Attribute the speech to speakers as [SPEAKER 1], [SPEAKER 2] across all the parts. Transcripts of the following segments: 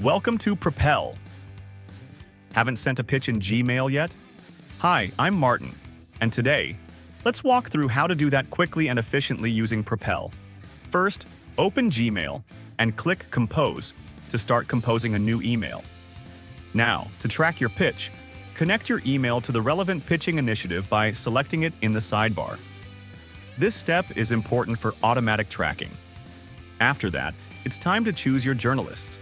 [SPEAKER 1] Welcome to Propel. Haven't sent a pitch in Gmail yet? Hi, I'm Martin, and today, let's walk through how to do that quickly and efficiently using Propel. First, open Gmail and click Compose to start composing a new email. Now, to track your pitch, connect your email to the relevant pitching initiative by selecting it in the sidebar. This step is important for automatic tracking. After that, it's time to choose your journalists.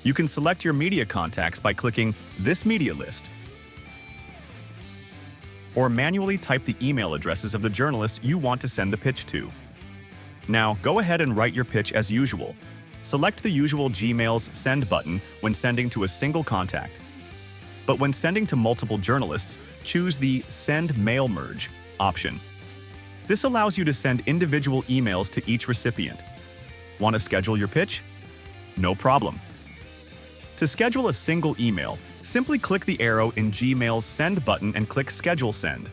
[SPEAKER 1] You can select your media contacts by clicking This Media List, or manually type the email addresses of the journalists you want to send the pitch to. Now, go ahead and write your pitch as usual. Select the usual Gmail's Send button when sending to a single contact. But when sending to multiple journalists, choose the Send Mail Merge option. This allows you to send individual emails to each recipient. Want to schedule your pitch? No problem. To schedule a single email, simply click the arrow in Gmail's Send button and click Schedule Send.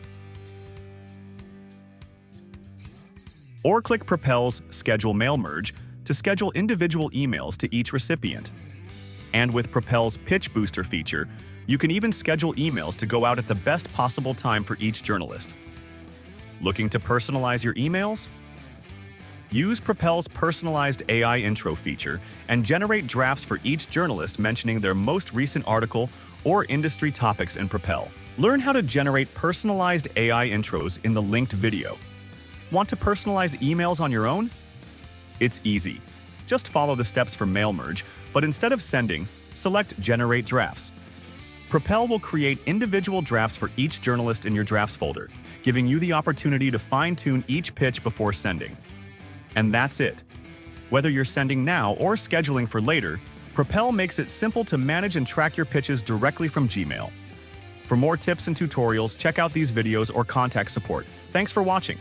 [SPEAKER 1] Or click Propel's Schedule Mail Merge to schedule individual emails to each recipient. And with Propel's Pitch Booster feature, you can even schedule emails to go out at the best possible time for each journalist. Looking to personalize your emails? Use Propel's personalized AI intro feature and generate drafts for each journalist mentioning their most recent article or industry topics in Propel. Learn how to generate personalized AI intros in the linked video. Want to personalize emails on your own? It's easy. Just follow the steps for Mail Merge, but instead of sending, select Generate Drafts. Propel will create individual drafts for each journalist in your drafts folder, giving you the opportunity to fine-tune each pitch before sending. And that's it. Whether you're sending now or scheduling for later, Propel makes it simple to manage and track your pitches directly from Gmail. For more tips and tutorials, check out these videos or contact support. Thanks for watching.